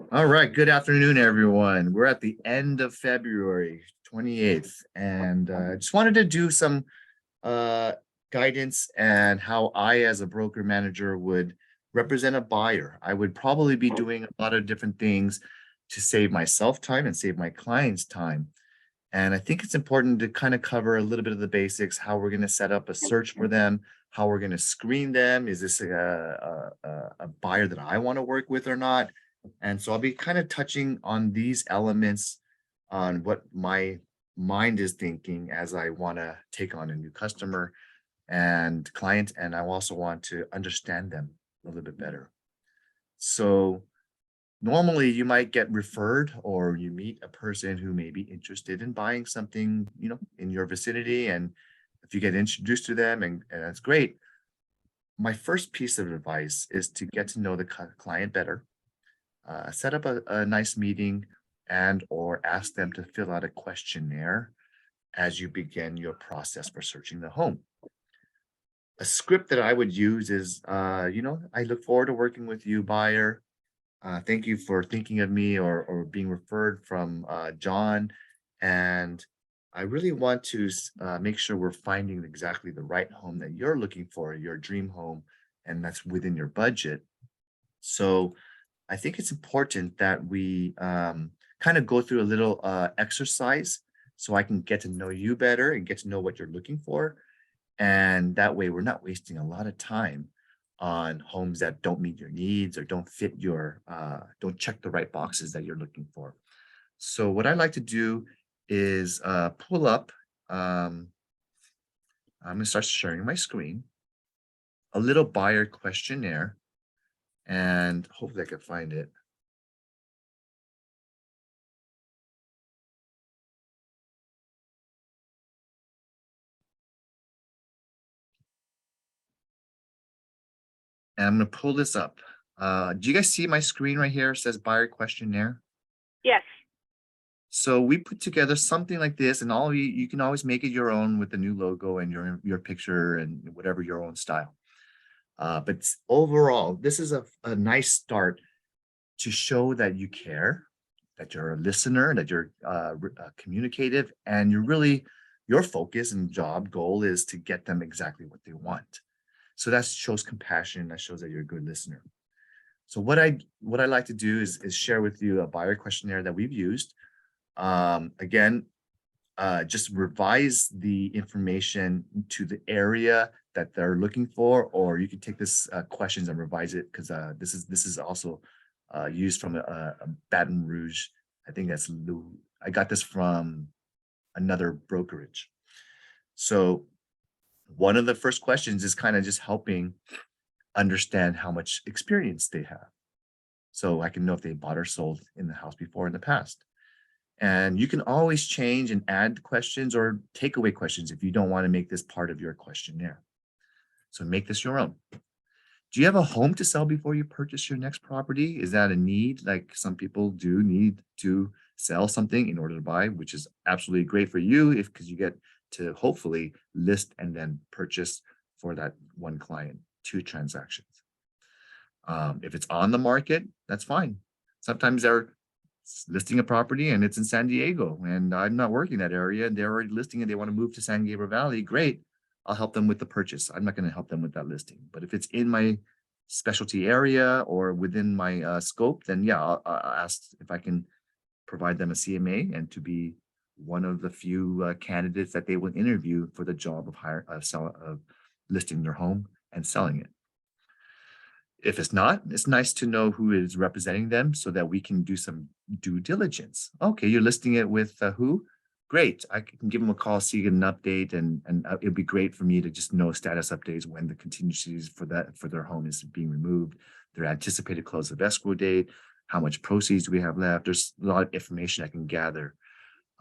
All right. Good afternoon, everyone. We're at the end of February 28th, and just wanted to do some uh, guidance and how I, as a broker manager, would represent a buyer. I would probably be doing a lot of different things to save myself time and save my clients time. And I think it's important to kind of cover a little bit of the basics, how we're going to set up a search for them, how we're going to screen them. Is this a buyer that I want to work with or not? And so I'll be kind of touching on these elements on what my mind is thinking as I want to take on a new customer and client. And I also want to understand them a little bit better. So normally you might get referred or you meet a person who may be interested in buying something, in your vicinity. And if you get introduced to them and that's great, my first piece of advice is to get to know the client better, set up a nice meeting and or ask them to fill out a questionnaire as you begin your process for searching the home. A script that I would use is, I look forward to working with you, buyer. Thank you for thinking of me or being referred from John. And I really want to make sure we're finding exactly the right home that you're looking for, your dream home, and that's within your budget. So I think it's important that we kind of go through a little exercise so I can get to know you better and get to know what you're looking for. And that way, we're not wasting a lot of time on homes that don't meet your needs or don't fit don't check the right boxes that you're looking for. So what I like to do is pull up, um, I'm gonna start sharing my screen, a little buyer questionnaire, and hopefully I can find it. And I'm gonna pull this up. Do you guys see my screen right here? It says buyer questionnaire. Yes. So we put together something like this, and you can always make it your own with the new logo and your picture and whatever your own style. But overall, this is a nice start to show that you care, that you're a listener, that you're communicative, and your focus and job goal is to get them exactly what they want. So that shows compassion. That shows that you're a good listener. So what I like to do is share with you a buyer questionnaire that we've used. Again, just revise the information to the area that they're looking for, or you can take this questions and revise it because this is also used from a Baton Rouge. I think I got this from another brokerage. So one of the first questions is kind of just helping understand how much experience they have, so I can know if they bought or sold in the house before in the past. And you can always change and add questions or take away questions if you don't want to make this part of your questionnaire. So make this your own. Do you have a home to sell before you purchase your next property? Is that a need? Like some people do need to sell something in order to buy, which is absolutely great for you if because you get to hopefully list and then purchase for that one client, two transactions. If it's on the market, that's fine. Sometimes they're listing a property and it's in San Diego and I'm not working that area and they're already listing it. They want to move to San Gabriel Valley. Great. I'll help them with the purchase. I'm not going to help them with that listing. But if it's in my specialty area or within my scope, then yeah, I'll ask if I can provide them a CMA and to be one of the few candidates that they will interview for the job of listing their home and selling it. If it's not, it's nice to know who is representing them so that we can do some due diligence. Okay, you're listing it with who? Great. I can give them a call, see an update, and it'd be great for me to just know status updates when the contingencies for their home is being removed, their anticipated close of escrow date, how much proceeds do we have left. There's a lot of information I can gather,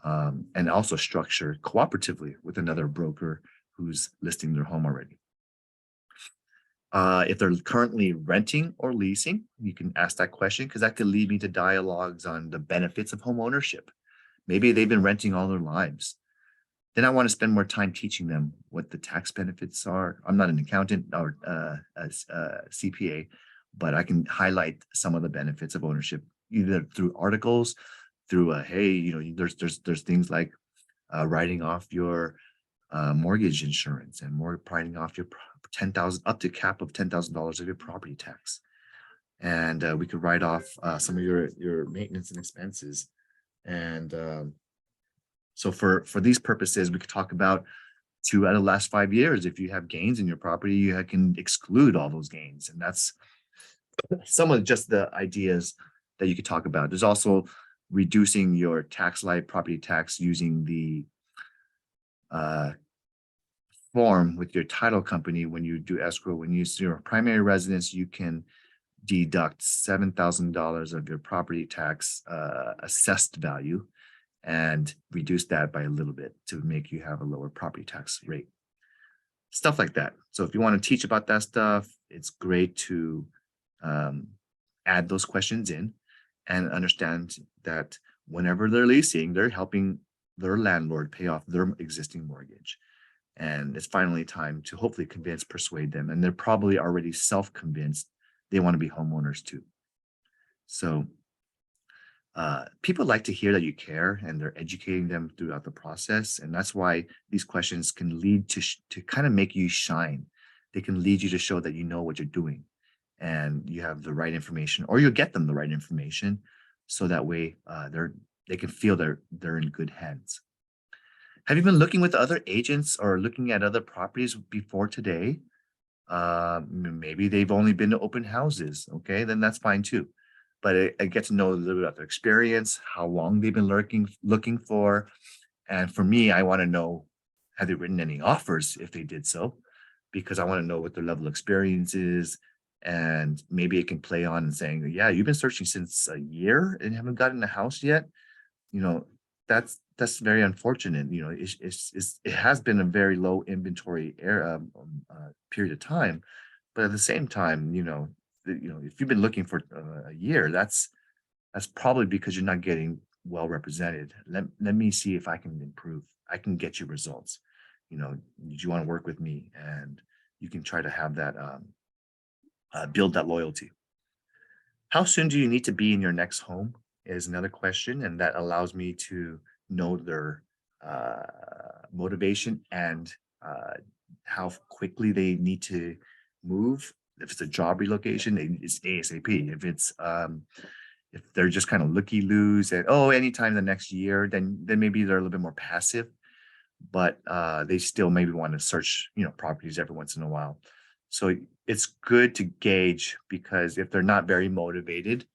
and also structure cooperatively with another broker who's listing their home already. If they're currently renting or leasing, you can ask that question because that could lead me to dialogues on the benefits of home ownership. Maybe they've been renting all their lives. Then I want to spend more time teaching them what the tax benefits are. I'm not an accountant or a CPA, but I can highlight some of the benefits of ownership either through articles, through hey, there's things like writing off your mortgage insurance and more writing off your 10,000 up to cap of $10,000 of your property tax. And we could write off some of your maintenance and expenses. And so for these purposes, we could talk about 2 out of the last 5 years. If you have gains in your property, you can exclude all those gains. And that's some of just the ideas that you could talk about. There's also reducing your tax light property tax using the form with your title company. When you do escrow, when you use your primary residence, you can deduct $7,000 of your property tax assessed value and reduce that by a little bit to make you have a lower property tax rate. Stuff like that. So if you want to teach about that stuff, it's great to add those questions in and understand that whenever they're leasing, they're helping their landlord pay off their existing mortgage. And it's finally time to hopefully persuade them. And they're probably already self-convinced they want to be homeowners too. So people like to hear that you care, and they're educating them throughout the process. And that's why these questions can lead to kind of make you shine. They can lead you to show that you know what you're doing and you have the right information, or you'll get them the right information. So that way they can feel they're in good hands. Have you been looking with other agents or looking at other properties before today? Maybe they've only been to open houses. Okay, then that's fine too. But I get to know a little bit about their experience, how long they've been looking for. And for me, I want to know, have they written any offers if they did so? Because I want to know what their level of experience is. And maybe it can play on and saying, yeah, you've been searching since a year and haven't gotten a house yet. You know, that's very unfortunate. You know, it has been a very low inventory period of time, but at the same time, if you've been looking for a year, that's probably because you're not getting well represented. Let me see if I can improve. I can get you results. Do you want to work with me? And you can try to have that build that loyalty. How soon do you need to be in your next home is another question, and that allows me to know their motivation and how quickly they need to move. If it's a job relocation, it's ASAP. If they're just kind of looky-loos and anytime the next year, then maybe they're a little bit more passive, but they still maybe want to search properties every once in a while. So it's good to gauge, because if they're not very motivated,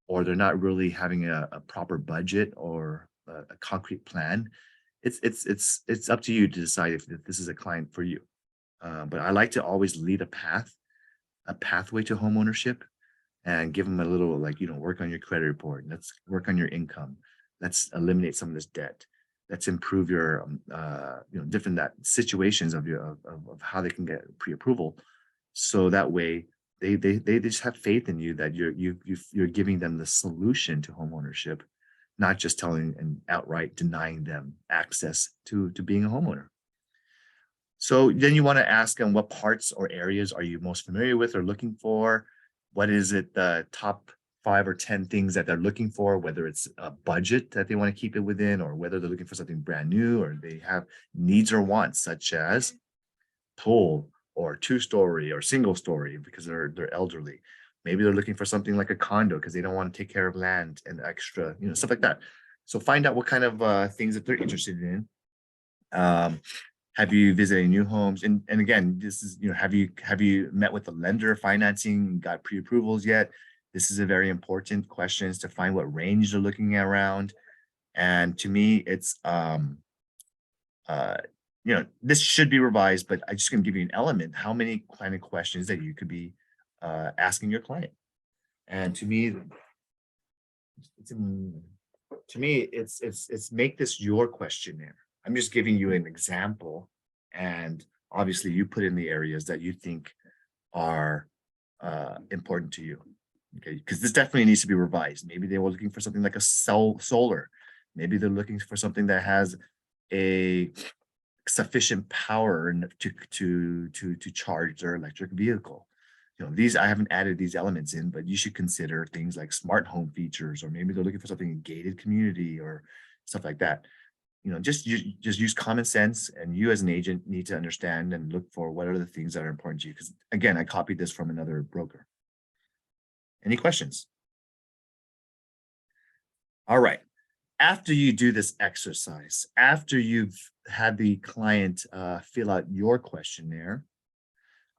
or they're not really having a proper budget or a concrete plan, it's up to you to decide if this is a client for you. But I like to always lead a pathway to homeownership, and give them a little, work on your credit report. Let's work on your income. Let's eliminate some of this debt. Let's improve your different situations of how they can get pre-approval. So that way they just have faith in you that you're giving them the solution to homeownership, not just telling and outright denying them access to being a homeowner. So then you want to ask them, what parts or areas are you most familiar with or looking for? What is it, the top 5 or 10 things that they're looking for, whether it's a budget that they want to keep it within, or whether they're looking for something brand new, or they have needs or wants such as pool or 2-story or single story because they're elderly. Maybe they're looking for something like a condo because they don't want to take care of land and extra, stuff like that. So find out what kind of things that they're interested in. Have you visited new homes? And again, this is, have you met with the lender financing, got pre-approvals yet? This is a very important question, to find what range they're looking at around. And to me, it's this should be revised, but I'm just going to give you an element. How many kind of questions that you could be asking your client? And to me, it's make this your questionnaire. I'm just giving you an example, and obviously you put in the areas that you think are important to you. Okay, because this definitely needs to be revised. Maybe they were looking for something like a solar. Maybe they're looking for something that has a sufficient power to charge their electric vehicle. these, I haven't added these elements in, but you should consider things like smart home features, or maybe they're looking for something in gated community or stuff like that. Just use common sense, and you as an agent need to understand and look for what are the things that are important to you. Because again, I copied this from another broker. Any questions? All right. After you do this exercise, after you've had the client fill out your questionnaire,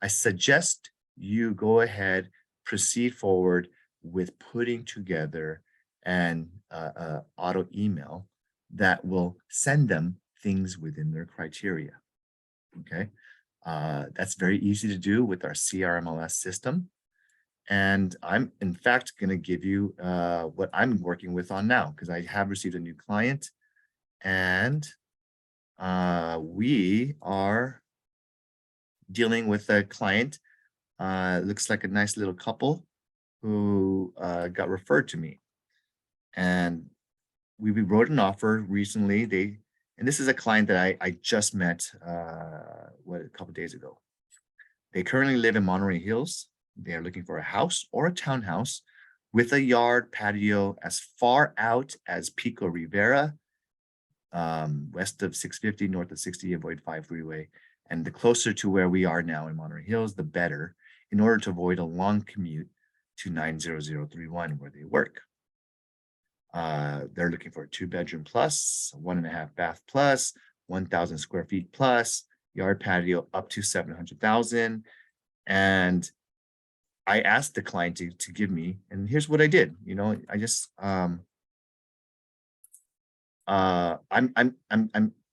I suggest you go ahead, proceed forward with putting together an auto email that will send them things within their criteria. Okay. That's very easy to do with our CRMLS system. And I'm in fact going to give you what I'm working with on now, because I have received a new client, and we are dealing with a client. Looks like a nice little couple who got referred to me, and we wrote an offer recently. And this is a client that I just met a couple days ago. They currently live in Monterey Hills. They are looking for a house or a townhouse with a yard patio as far out as Pico Rivera, west of 650, north of 60, avoid 5 freeway. And the closer to where we are now in Monterey Hills, the better, in order to avoid a long commute to 90031 where they work. They're looking for a 2-bedroom plus, 1.5 bath plus, 1,000 square feet plus, yard patio up to 700,000. And I asked the client to give me, and here's what I did. I just I'm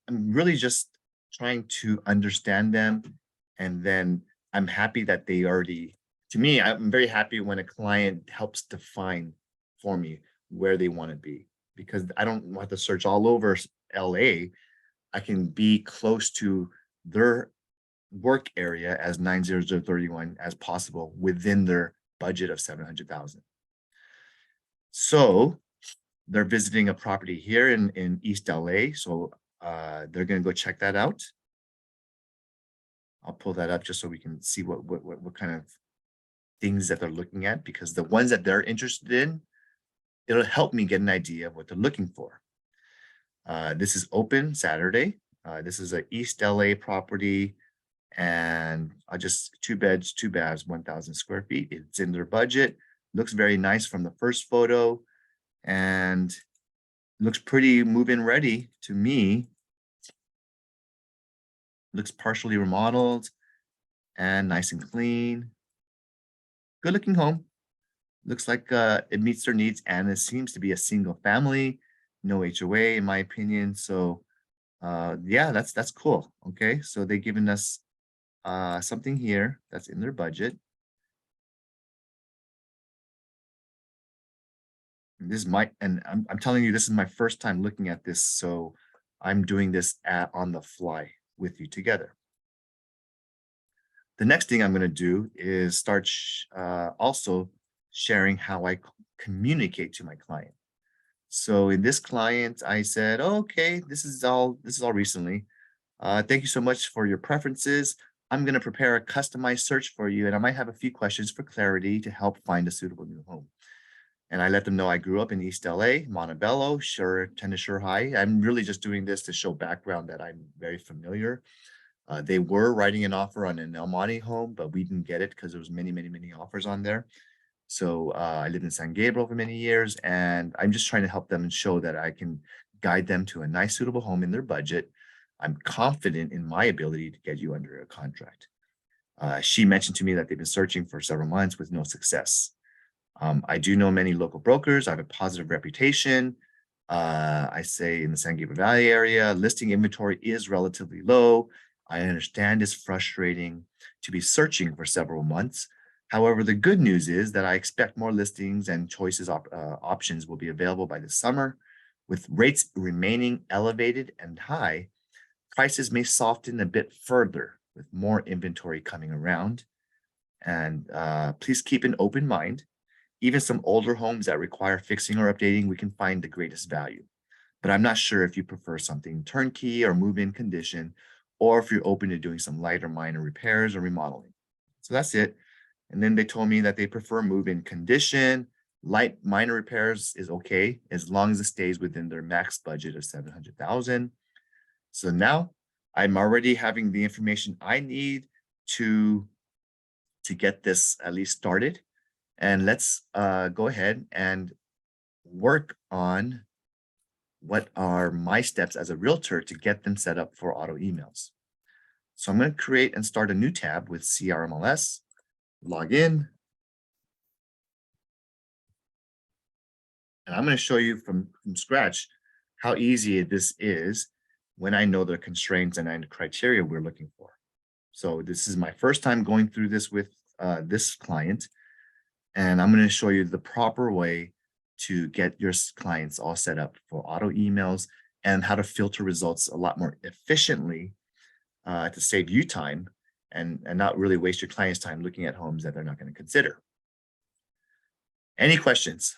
really just trying to understand them, and then I'm happy that they already. To me, I'm very happy when a client helps define for me where they want to be, because I don't want to search all over LA. I can be close to their work area as 90031 as possible within their budget of 700,000. So they're visiting a property here in East LA. So they're going to go check that out. I'll pull that up just so we can see what kind of things that they're looking at, because the ones that they're interested in, it'll help me get an idea of what they're looking for. This is open Saturday. This is an East LA property, and I just 2 beds, 2 baths, 1,000 square feet. It's in their budget. Looks very nice from the first photo, and looks pretty move-in ready to me. Looks partially remodeled and nice and clean. Good looking home. Looks like it meets their needs, and it seems to be a single family, no HOA in my opinion. So yeah, that's cool. Okay, so they've given us something here that's in their budget. And I'm telling you, this is my first time looking at this, so I'm doing this on the fly with you together. The next thing I'm going to do is start also sharing how I communicate to my client. So in this client, I said, oh, okay, this is all recently. Thank you so much for your preferences. I'm going to prepare a customized search for you, and I might have a few questions for clarity to help find a suitable new home. And I let them know I grew up in East LA, Montebello, Tennessee High. I'm really just doing this to show background that I'm very familiar. They were writing an offer on an El Monte home, but we didn't get it because there was many offers on there. So I lived in San Gabriel for many years, and I'm just trying to help them and show that I can guide them to a nice, suitable home in their budget. I'm confident in my ability to get you under a contract. She mentioned to me that they've been searching for several months with no success. I do know many local brokers. I have a positive reputation. I say in the San Gabriel Valley area, listing inventory is relatively low. I understand it's frustrating to be searching for several months. However, the good news is that I expect more listings and options will be available by the summer. With rates remaining elevated and high, prices may soften a bit further with more inventory coming around. And please keep an open mind. Even some older homes that require fixing or updating, we can find the greatest value. But I'm not sure if you prefer something turnkey or move-in condition, or if you're open to doing some lighter minor repairs or remodeling. So that's it. And then they told me that they prefer move-in condition. Light minor repairs is okay as long as it stays within their max budget of 700,000. So now I'm already having the information I need to get this at least started. And let's go ahead and work on what are my steps as a realtor to get them set up for auto emails. So I'm going to create and start a new tab with CRMLS, log in, and I'm going to show you from scratch how easy this is when I know the constraints and the criteria we're looking for. So this is my first time going through this with this client, and I'm going to show you the proper way to get your clients all set up for auto emails and how to filter results a lot more efficiently to save you time and not really waste your client's time looking at homes that they're not going to consider. Any questions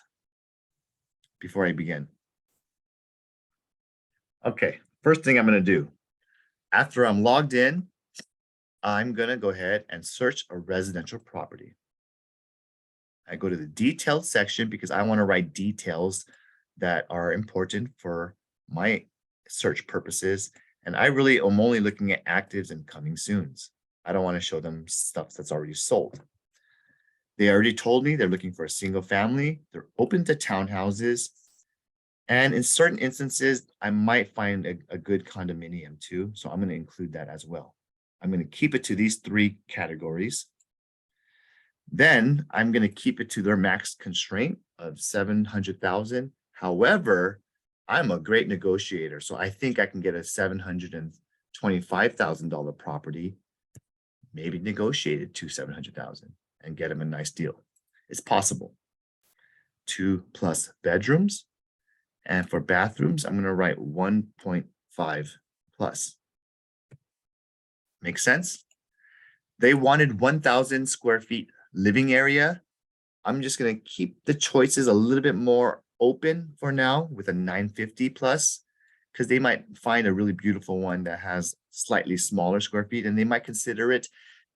before I begin? Okay, first thing I'm going to do, after I'm logged in, I'm going to go ahead and search a residential property. I go to the detailed section because I want to write details that are important for my search purposes. And I really am only looking at actives and coming soons. I don't want to show them stuff that's already sold. They already told me they're looking for a single family. They're open to townhouses. And in certain instances, I might find a good condominium too. So I'm going to include that as well. I'm going to keep it to these three categories. Then I'm going to keep it to their max constraint of 700,000. However, I'm a great negotiator, so I think I can get a $725,000 property, maybe negotiated to 700,000 and get them a nice deal. It's possible. 2+ bedrooms, and for bathrooms, I'm going to write 1.5 plus. Make sense? They wanted 1,000 square feet living area. I'm just going to keep the choices a little bit more open for now with a 950 plus, because they might find a really beautiful one that has slightly smaller square feet, and they might consider it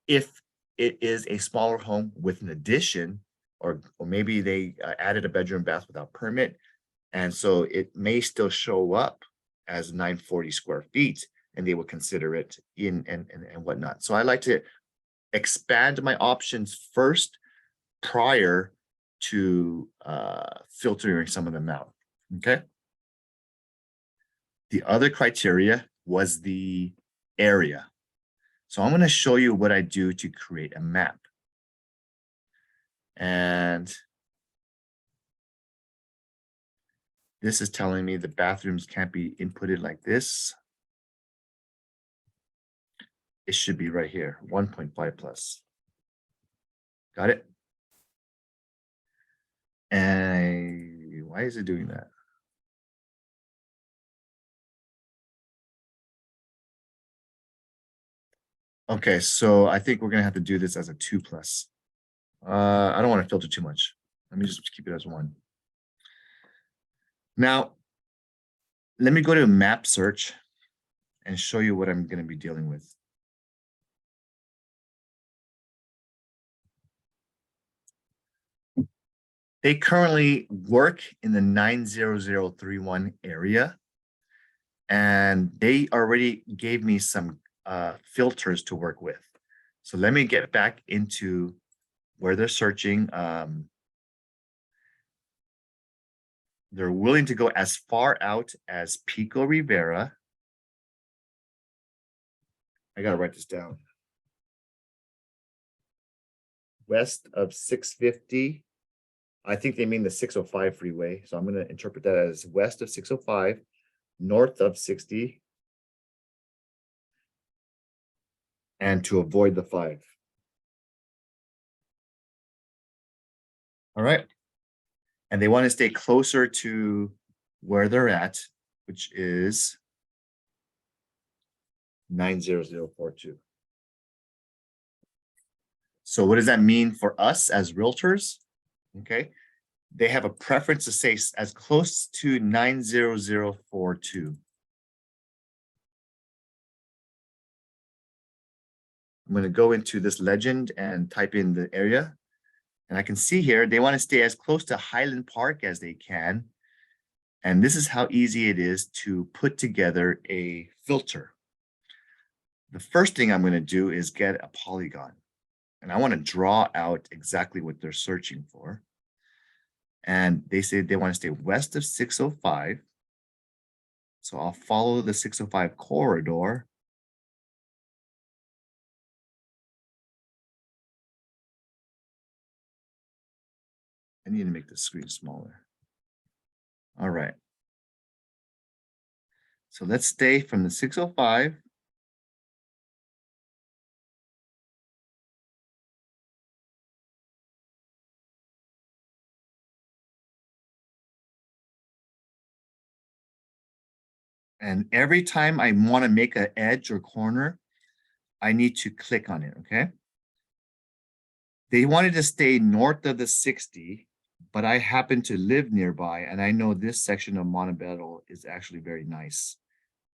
if it is a smaller home with an addition, or maybe they added a bedroom bath without permit. And so it may still show up as 940 square feet, and they will consider it in and whatnot. So I like to expand my options first prior to filtering some of them out. Okay. The other criteria was the area. So I'm going to show you what I do to create a map. And this is telling me the bathrooms can't be inputted like this. It should be right here, 1.5 plus. Got it? And why is it doing that? Okay, so I think we're gonna have to do this as a 2 plus. I don't want to filter too much. Let me just keep it as 1. Now, let me go to map search and show you what I'm going to be dealing with. They currently work in the 90031 area, and they already gave me some filters to work with. So let me get back into where they're searching. They're willing to go as far out as Pico Rivera. I got to write this down. West of 650. I think they mean the 605 freeway. So I'm going to interpret that as west of 605, north of 60, and to avoid the 5. All right. And they want to stay closer to where they're at, which is 90042. So what does that mean for us as realtors? Okay. They have a preference to say as close to 90042. I'm going to go into this legend and type in the area. And I can see here, they want to stay as close to Highland Park as they can. And this is how easy it is to put together a filter. The first thing I'm going to do is get a polygon. And I want to draw out exactly what they're searching for. And they say they want to stay west of 605. So I'll follow the 605 corridor. I need to make the screen smaller. All right. So let's stay from the 605. And every time I want to make an edge or corner, I need to click on it, okay? They wanted to stay north of the 60, but I happen to live nearby, and I know this section of Montebello is actually very nice.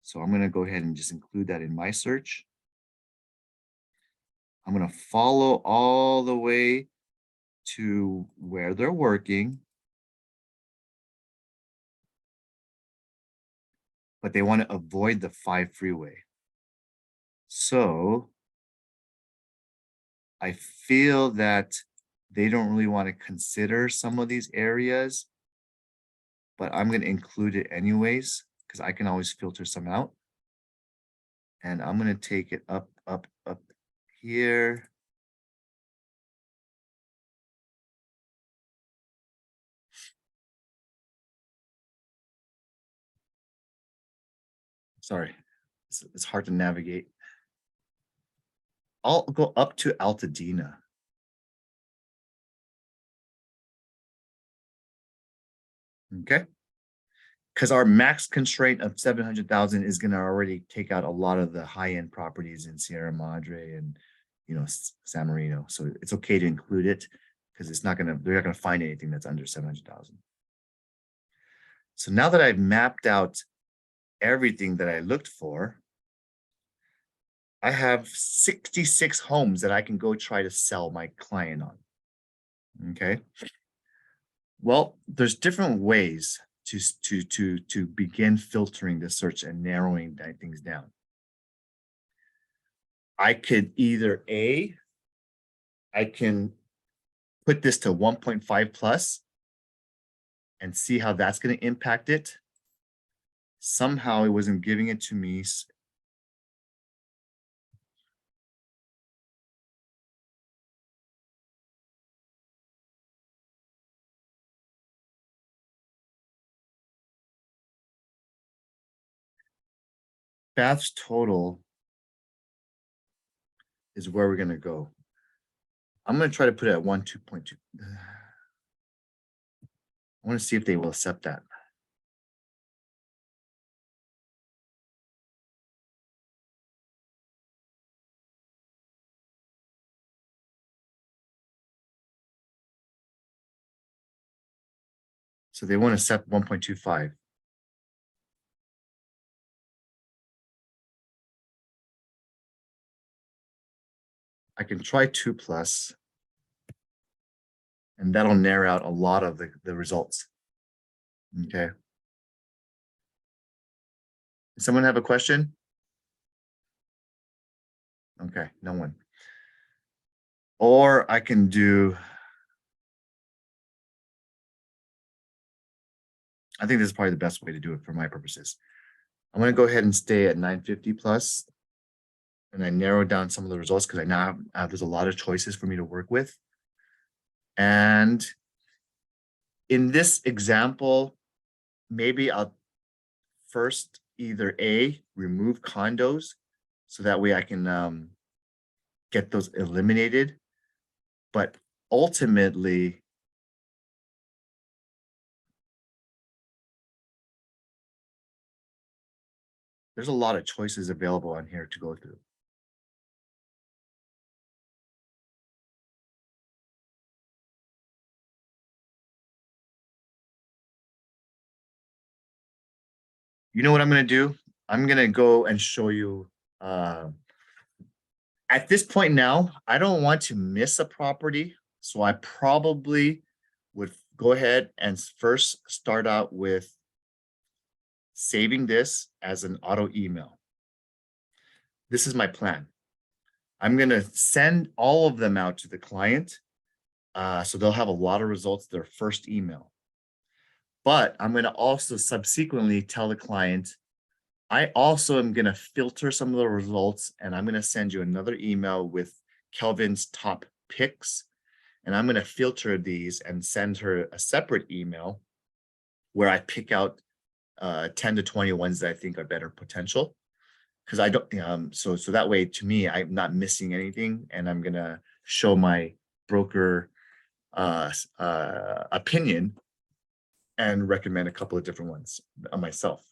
So I'm going to go ahead and just include that in my search. I'm going to follow all the way to where they're working. But they want to avoid the 5 freeway. So I feel that they don't really want to consider some of these areas, but I'm going to include it anyways, because I can always filter some out. And I'm going to take it up here. Sorry, it's hard to navigate. I'll go up to Altadena. Okay. Because our max constraint of 700,000 is going to already take out a lot of the high-end properties in Sierra Madre and, San Marino. So it's okay to include it because they're not going to find anything that's under 700,000. So now that I've mapped out everything that I looked for, I have 66 homes that I can go try to sell my client on. Okay. Well, there's different ways to begin filtering the search and narrowing things down. I could either I can put this to 1.5 plus and see how that's going to impact it. Somehow it wasn't giving it to me. Baths total is where we're going to go. I'm going to try to put it at 2.2. I want to see if they will accept that. So they want to accept 1.25. I can try 2 plus, and that'll narrow out a lot of the results. Okay. Does someone have a question? Okay, no one. Or I can do, I think this is probably the best way to do it for my purposes. I'm going to go ahead and stay at 950 plus, and I narrow down some of the results because I now have there's a lot of choices for me to work with. And in this example, maybe I'll first either remove condos so that way I can get those eliminated. But ultimately, there's a lot of choices available on here to go through. You know what I'm going to do? I'm going to go and show you At this point now, I don't want to miss a property, so I probably would go ahead and first start out with saving this as an auto email. This is my plan. I'm going to send all of them out to the client. So they'll have a lot of results their first email. But I'm going to also subsequently tell the client, I also am going to filter some of the results, and I'm going to send you another email with Kelvin's top picks. And I'm going to filter these and send her a separate email where I pick out 10 to 20 ones that I think are better potential. Because I don't, so that way, to me, I'm not missing anything, and I'm gonna show my broker opinion and recommend a couple of different ones myself.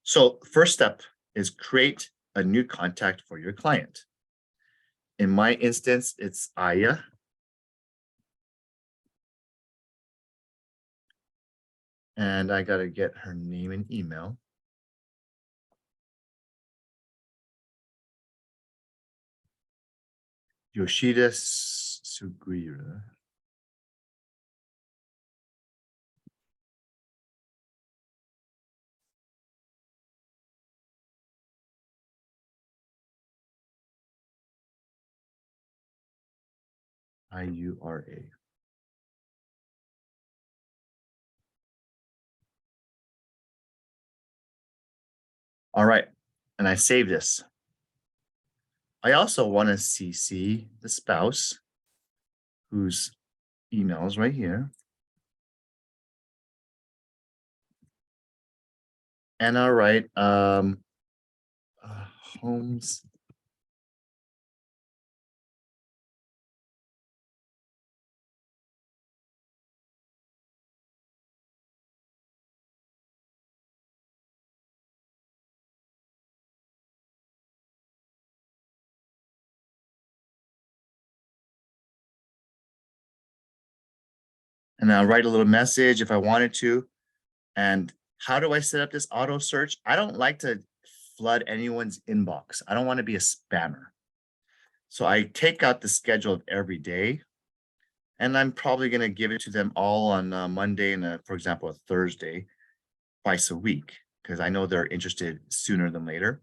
So first step is create a new contact for your client. In my instance, it's Aya. And I got to get her name and email. Yoshida Sugiura. IURA. All right, and I save this. I also want to CC the spouse, whose email is right here. And all right, Holmes. And I'll write a little message if I wanted to. And how do I set up this auto search? I don't like to flood anyone's inbox. I don't want to be a spammer. So I take out the schedule of every day, and I'm probably going to give it to them all on Monday and, for example, a Thursday, twice a week, because I know they're interested sooner than later.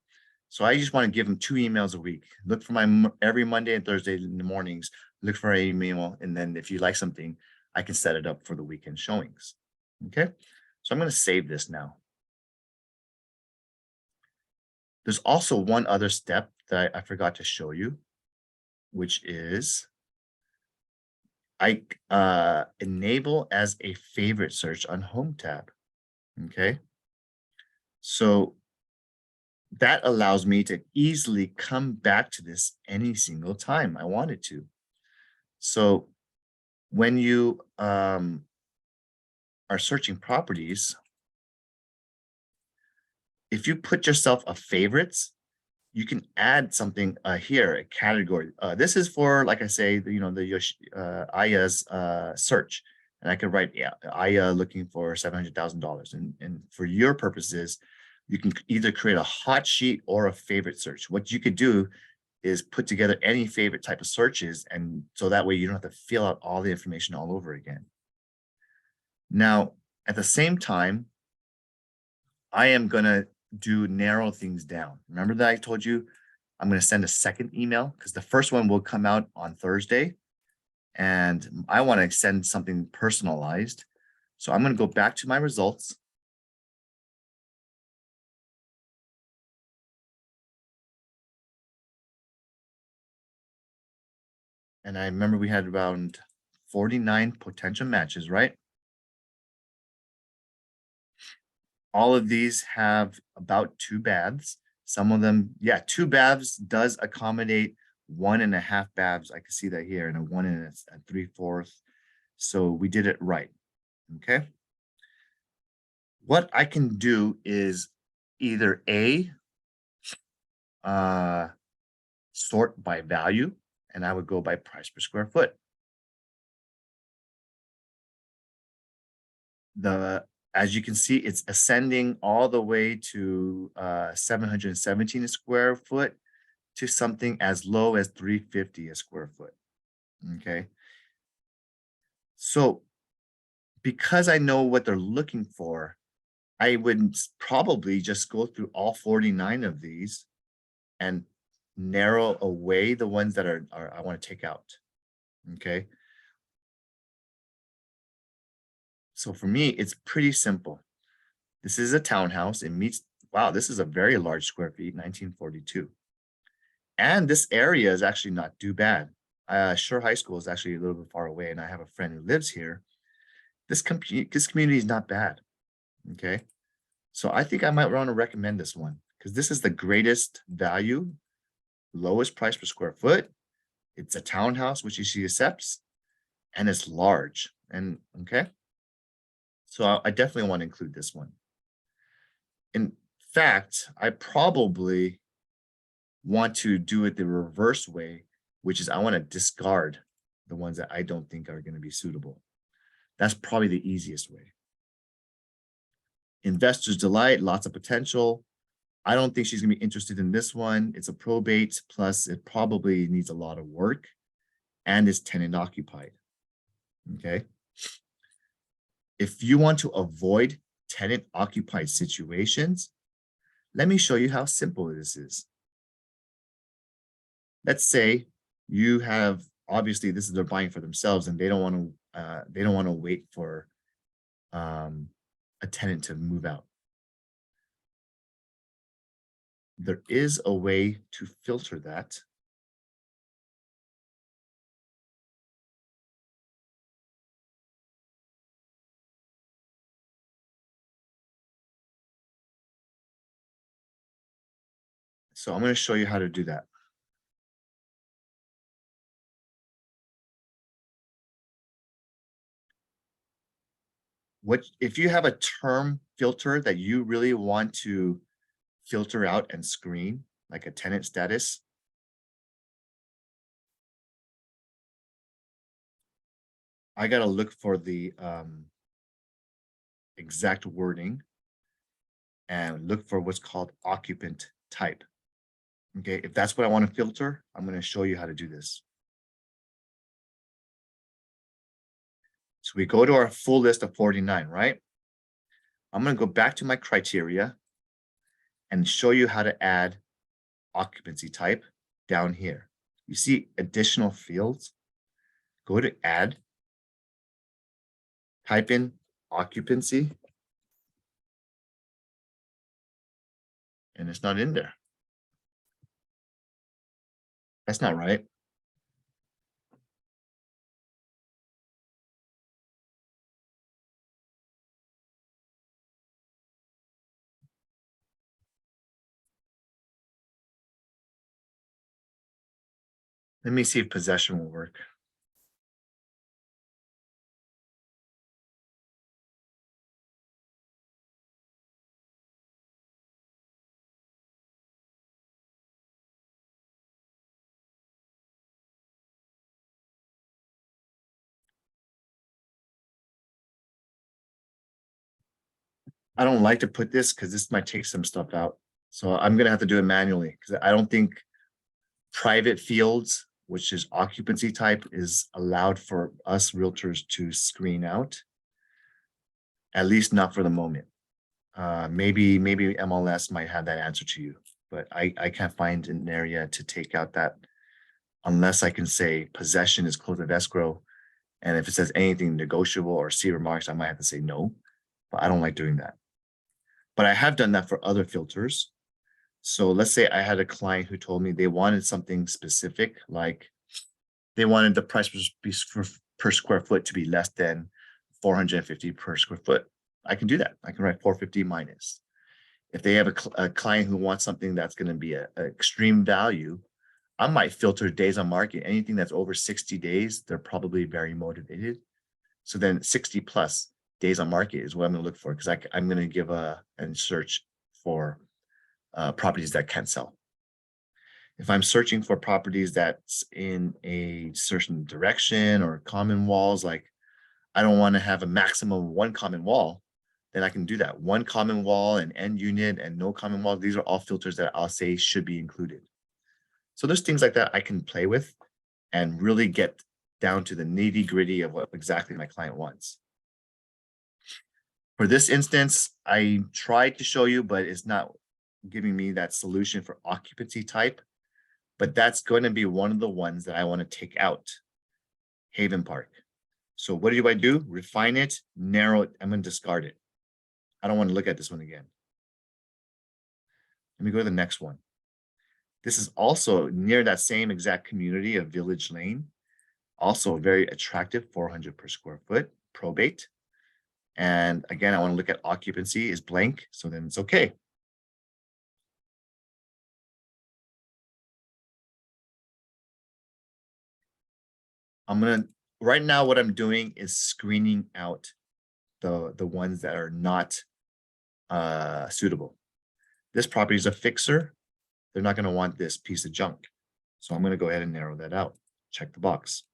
So I just want to give them 2 emails a week. Look for my every Monday and Thursday in the mornings. Look for an email, and then if you like something, I can set it up for the weekend showings. Okay, so I'm going to save this now. There's also one other step that I forgot to show you, which is I enable as a favorite search on Home tab. Okay, so that allows me to easily come back to this any single time I wanted to. So when you are searching properties, if you put yourself a favorites, you can add something here, a category. This is for, like I say, the Aya's search. And I could write, yeah, Aya looking for $700,000. And for your purposes, you can either create a hot sheet or a favorite search. What you could do is put together any favorite type of searches. And so that way you don't have to fill out all the information all over again. Now, at the same time, I am going to narrow things down. Remember that I told you I'm going to send a second email because the first one will come out on Thursday. And I want to send something personalized. So I'm going to go back to my results. And I remember we had around 49 potential matches, right? All of these have about 2 baths. Some of them, yeah, 2 baths does accommodate 1.5 baths. I can see that here, and a 1 3/4. So we did it right. Okay. What I can do is either sort by value, and I would go by price per square foot. As you can see, it's ascending all the way to 717 a square foot. to something as low as 350 a square foot. Okay. So because I know what they're looking for, I would probably just go through all 49 of these and narrow away the ones that are I want to take out. Okay. So for me, it's pretty simple. This is a townhouse. It meets, wow, this is a very large square feet, 1942. And this area is actually not too bad. Shore High School is actually a little bit far away, and I have a friend who lives here. This community is not bad. Okay. So I think I might want to recommend this one because this is the greatest value, lowest price per square foot. It's a townhouse, which she accepts, and it's large. And okay. So I definitely want to include this one. In fact, I probably want to do it the reverse way, which is I want to discard the ones that I don't think are going to be suitable. That's probably the easiest way. Investor's delight, lots of potential. I don't think she's going to be interested in this one. It's a probate, plus it probably needs a lot of work and is tenant occupied. Okay. If you want to avoid tenant occupied situations, let me show you how simple this is. Let's say you have, obviously this is they're buying for themselves and they don't want to wait for a tenant to move out. There is a way to filter that. So I'm going to show you how to do that. What if you have a term filter that you really want to filter out and screen, like a tenant status? I got to look for the exact wording and look for what's called occupant type. Okay, if that's what I want to filter, I'm going to show you how to do this. So we go to our full list of 49, right? I'm going to go back to my criteria and show you how to add occupancy type down here. You see additional fields? Go to add, type in occupancy, and it's not in there. That's not right. Let me see if possession will work. I don't like to put this because this might take some stuff out. So I'm going to have to do it manually because I don't think private fields, which is occupancy type, is allowed for us realtors to screen out, at least not for the moment. Maybe MLS might have that answer to you, but I can't find an area to take out that unless I can say possession is closed of escrow. And if it says anything negotiable or see remarks, I might have to say no, but I don't like doing that. But I have done that for other filters. So let's say I had a client who told me they wanted something specific, like they wanted the price per square foot to be less than 450 per square foot. I can do that. I can write 450 minus. If they have a client who wants something that's going to be an extreme value, I might filter days on market. Anything that's over 60 days, they're probably very motivated. So then 60 plus days on market is what I'm going to look for, because I'm going to give and search for properties that can't sell. If I'm searching for properties that's in a certain direction or common walls, like I don't want to have a maximum of one common wall, then I can do that. One common wall and end unit and no common wall. These are all filters that I'll say should be included. So there's things like that I can play with and really get down to the nitty gritty of what exactly my client wants. For this instance, I tried to show you, but it's not giving me that solution for occupancy type. But that's going to be one of the ones that I want to take out, Haven Park. So what do I do? Refine it, narrow it. I'm going to discard it. I don't want to look at this one again. Let me go to the next one. This is also near that same exact community of Village Lane. Also very attractive, 400 per square foot, probate. And again, I want to look at occupancy is blank, so then it's okay. Right now what I'm doing is screening out the ones that are not suitable. This property is a fixer. They're not going to want this piece of junk. So I'm going to go ahead and narrow that out. Check the box.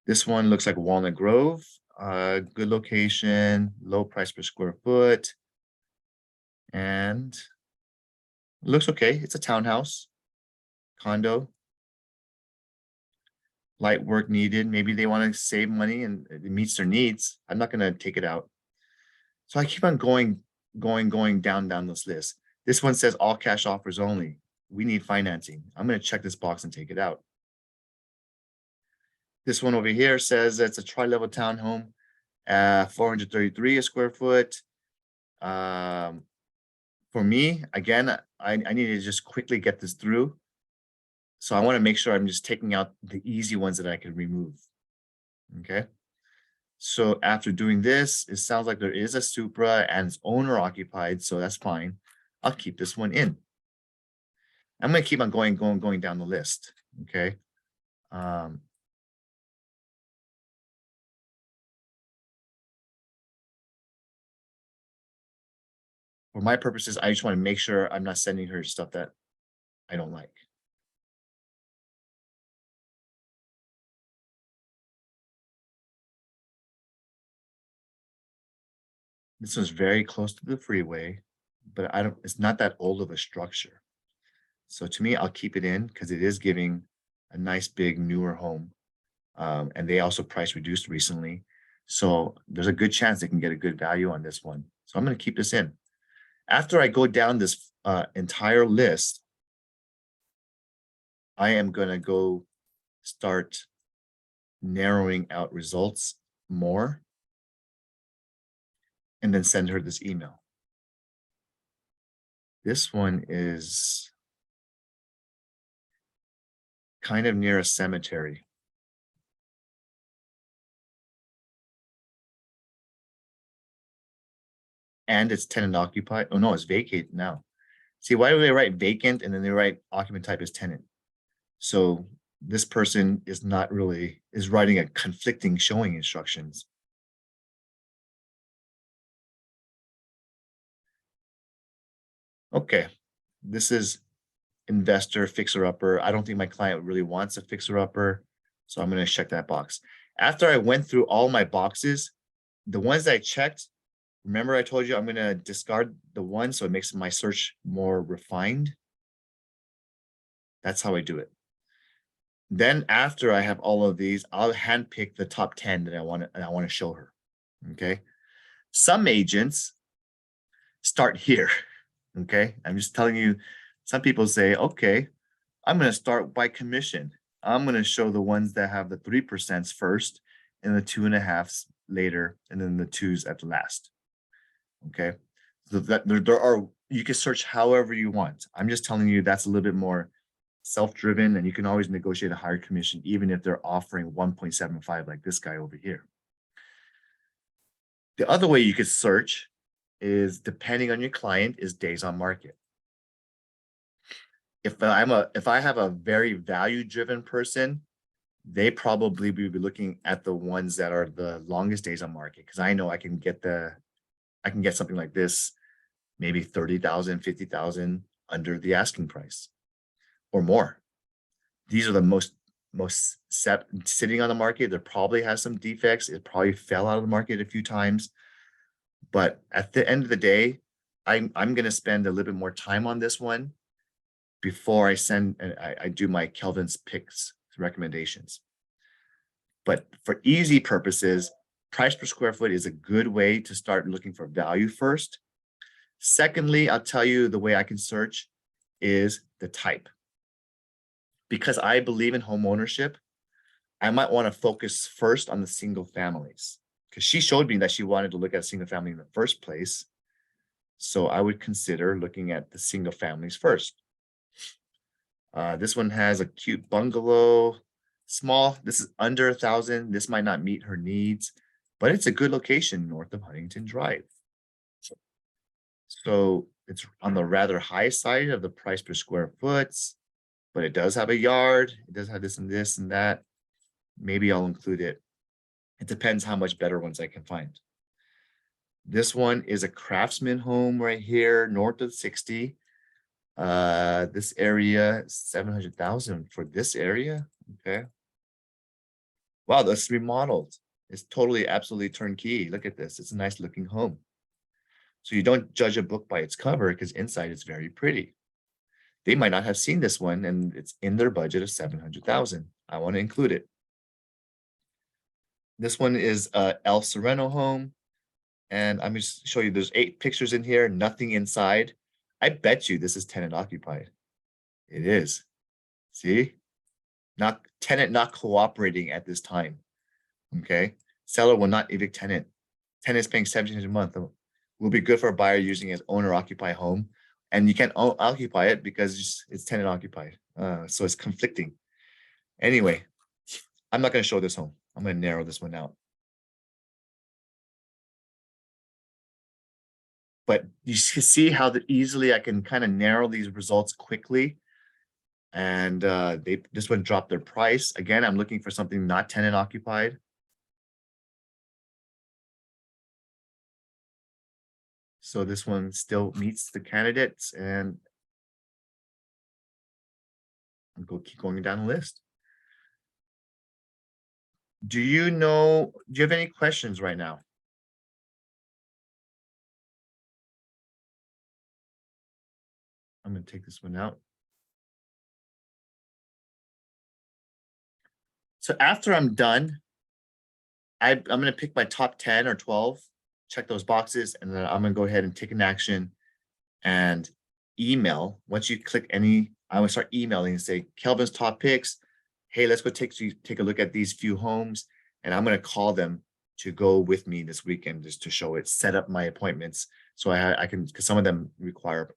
This one looks like Walnut Grove. Good location, low price per square foot. And it looks okay. It's a townhouse, condo. Light work needed. Maybe they want to save money and it meets their needs. I'm not going to take it out. So I keep on going down this list. This one says all cash offers only. We need financing. I'm going to check this box and take it out. This one over here says it's a tri-level townhome, 433 a square foot. For me, again, I need to just quickly get this through. So I want to make sure I'm just taking out the easy ones that I can remove. Okay. So after doing this, it sounds like there is a Supra and it's owner occupied, so that's fine. I'll keep this one in. I'm going to keep on going down the list. Okay. For my purposes, I just want to make sure I'm not sending her stuff that I don't like. This one's very close to the freeway, but it's not that old of a structure. So to me, I'll keep it in because it is giving a nice big newer home. And they also price reduced recently. So there's a good chance they can get a good value on this one. So I'm going to keep this in. After I go down this entire list, I am going to go start narrowing out results more and then send her this email. This one is kind of near a cemetery. And it's tenant occupied. Oh no, it's vacant now. See, why do they write vacant and then they write occupant type as tenant? So this person is writing a conflicting showing instructions. Okay, this is investor fixer upper. I don't think my client really wants a fixer upper, so I'm going to check that box. After I went through all my boxes, the ones that I checked, remember I told you I'm going to discard the one so it makes my search more refined. That's how I do it. Then after I have all of these, I'll handpick the top 10 that I want to show her. Okay. Some agents start here. Okay. I'm just telling you, some people say, okay, I'm going to start by commission. I'm going to show the ones that have the 3% first and the 2.5s later, and then the 2s at the last. Okay. So that you can search however you want. I'm just telling you that's a little bit more self-driven, and you can always negotiate a higher commission, even if they're offering 1.75 like this guy over here. The other way you could search is, depending on your client, is days on market. If I have a very value-driven person, they probably will be looking at the ones that are the longest days on market, because I know I can get something like this, maybe 30,000, 50,000 under the asking price or more. These are the most sitting on the market. There probably has some defects. It probably fell out of the market a few times. But at the end of the day, I'm going to spend a little bit more time on this one before I send and I do my Kelvin's picks recommendations. But for easy purposes, price per square foot is a good way to start looking for value first. Secondly, I'll tell you the way I can search is the type. Because I believe in home ownership, I might want to focus first on the single families, because she showed me that she wanted to look at a single family in the first place. So I would consider looking at the single families first. This one has a cute bungalow, small. This is under 1,000. This might not meet her needs, but it's a good location north of Huntington Drive. So it's on the rather high side of the price per square foot, but it does have a yard. It does have this and that. Maybe I'll include it. It depends how much better ones I can find. This one is a craftsman home right here, north of 60. This area, 700,000 for this area. Okay. Wow, that's remodeled. It's totally, absolutely turnkey. Look at this. It's a nice looking home. So you don't judge a book by its cover, because inside it's very pretty. They might not have seen this one, and it's in their budget of 700,000. I want to include it. This one is a El Sereno home. And I'm just show you, there's 8 pictures in here, nothing inside. I bet you this is tenant occupied. It is. See? Not tenant not cooperating at this time. Okay. Seller will not evict tenant. Tenant is paying $1,700 a month. Will be good for a buyer using as owner occupied home. And you can't occupy it because it's tenant occupied. So it's conflicting. Anyway, I'm not going to show this home. I'm going to narrow this one out. But you see how easily I can kind of narrow these results quickly. And this one dropped their price. Again, I'm looking for something not tenant occupied. So this one still meets the candidates, and I'll keep going down the list. Do you have any questions right now? I'm going to take this one out. So after I'm done, I'm going to pick my top 10 or 12, check those boxes, and then I'm going to go ahead and take an action and email. Once you click any, I will start emailing and say, Kelvin's top picks. Hey, let's go take a look at these few homes. And I'm going to call them to go with me this weekend just to show it, set up my appointments. So I can, because some of them require,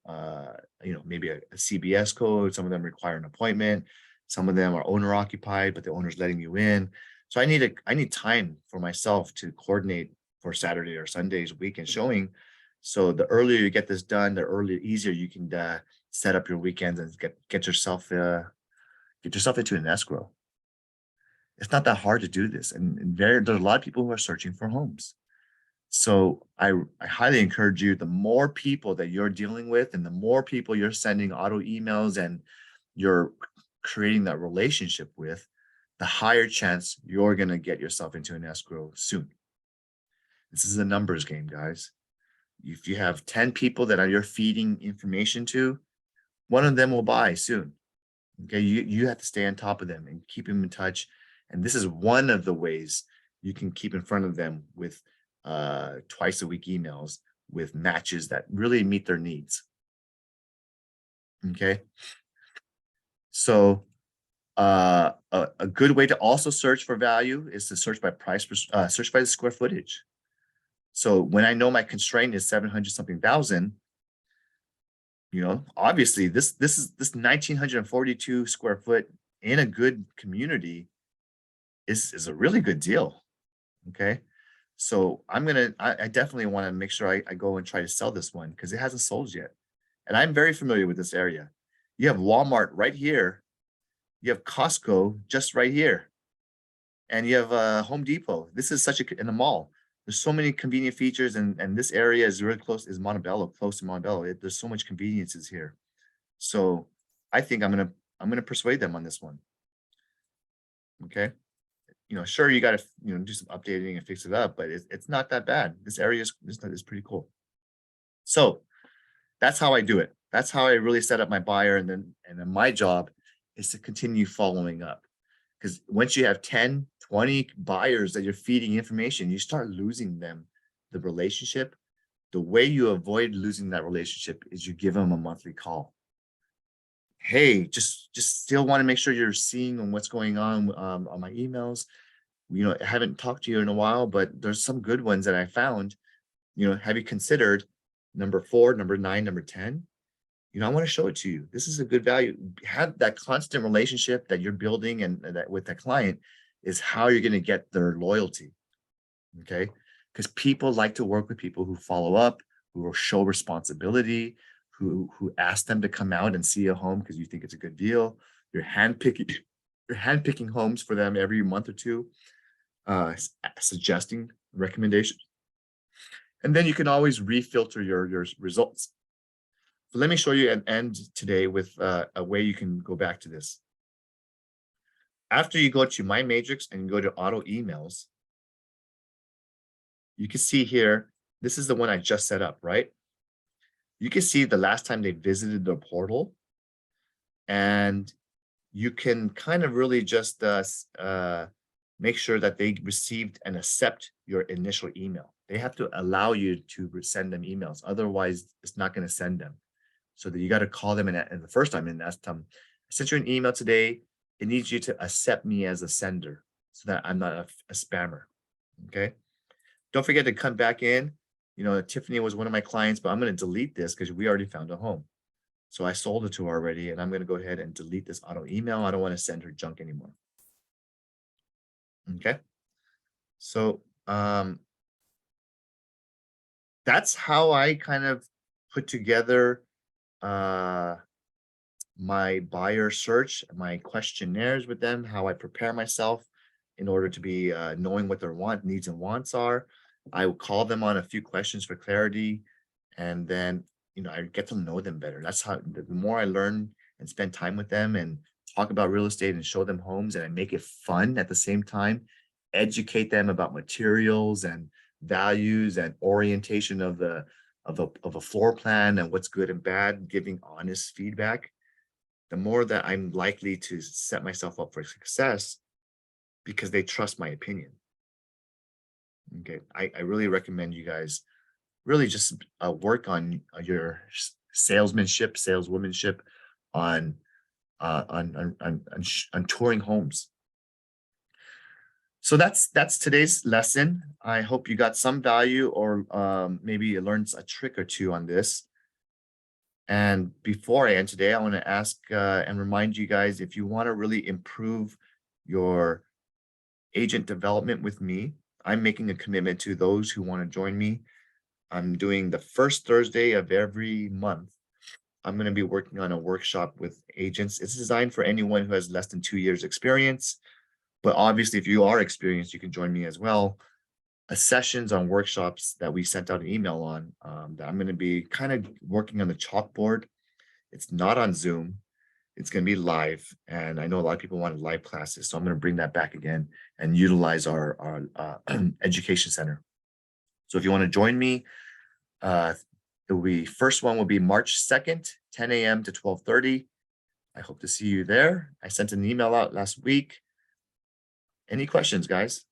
maybe a CBS code. Some of them require an appointment. Some of them are owner occupied, but the owner's letting you in. So I need time for myself to coordinate for Saturday or Sunday's weekend showing. So the earlier you get this done, the easier you can set up your weekends and get yourself into an escrow. It's not that hard to do this, and there's a lot of people who are searching for homes. So I highly encourage you, the more people that you're dealing with and the more people you're sending auto emails and you're creating that relationship with, the higher chance you're going to get yourself into an escrow soon. This is a numbers game, guys. If you have 10 people that you're feeding information to, one of them will buy soon. Okay, you have to stay on top of them and keep them in touch. And this is one of the ways you can keep in front of them with twice a week emails with matches that really meet their needs. Okay. So a good way to also search for value is to search by price, search by the square footage. So when I know my constraint is 700 something thousand, obviously this 1,942 square foot in a good community is a really good deal. Okay. So I definitely want to make sure I go and try to sell this one because it hasn't sold yet. And I'm very familiar with this area. You have Walmart right here. You have Costco just right here. And you have Home Depot. This is in a mall. There's so many convenient features, and this area is really close, is Montebello, close to Montebello. There's so much conveniences here. So I think I'm gonna persuade them on this one. Okay. Sure, you got to do some updating and fix it up, but it's not that bad. This area is pretty cool. So that's how I do it. That's how I really set up my buyer. And then my job is to continue following up. Because once you have 10, 20 buyers that you're feeding information, you start losing them, the relationship. The way you avoid losing that relationship is you give them a monthly call. Hey, just still want to make sure you're seeing what's going on my emails. I haven't talked to you in a while, but there's some good ones that I found. Have you considered number 4, number 9, number 10? I want to show it to you. This is a good value. Have that constant relationship that you're building and that with the client is how you're going to get their loyalty. Okay. Because people like to work with people who follow up, who will show responsibility, who ask them to come out and see a home because you think it's a good deal. You're handpicking homes for them every month or two, suggesting recommendations. And then you can always refilter your results. So let me show you and end today with a way you can go back to this. After you go to My Matrix and you go to Auto Emails, you can see here, this is the one I just set up, right? You can see the last time they visited the portal, and you can kind of really just make sure that they received and accept your initial email. They have to allow you to send them emails. Otherwise, it's not going to send them. So that you got to call them and the first time and ask them, I sent you an email today. It needs you to accept me as a sender so that I'm not a spammer. Okay. Don't forget to come back in. Tiffany was one of my clients, but I'm going to delete this because we already found a home. So I sold it to her already, and I'm going to go ahead and delete this auto email. I don't want to send her junk anymore. Okay. So that's how I kind of put together my buyer search, my questionnaires with them, how I prepare myself in order to be knowing what their needs and wants are. I will call them on a few questions for clarity, and then I get to know them better. That's how the more I learn and spend time with them and talk about real estate and show them homes, and I make it fun at the same time, educate them about materials and values and orientation of a floor plan and what's good and bad, giving honest feedback, the more that I'm likely to set myself up for success because they trust my opinion. Okay. I really recommend you guys really just work on your salesmanship, saleswomanship on on touring homes. So that's today's lesson. I hope you got some value, or maybe you learned a trick or two on this. And before I end today, I want to ask and remind you guys, if you want to really improve your agent development with me, I'm making a commitment to those who want to join me. I'm doing the first Thursday of every month. I'm going to be working on a workshop with agents. It's designed for anyone who has less than 2 years experience. But obviously, if you are experienced, you can join me as well. Sessions on workshops that we sent out an email on, that I'm going to be kind of working on the chalkboard. It's not on Zoom. It's going to be live. And I know a lot of people wanted live classes. So I'm going to bring that back again and utilize our education center. So if you want to join me, first one will be March 2nd, 10 a.m. to 12:30. I hope to see you there. I sent an email out last week. Any questions, guys?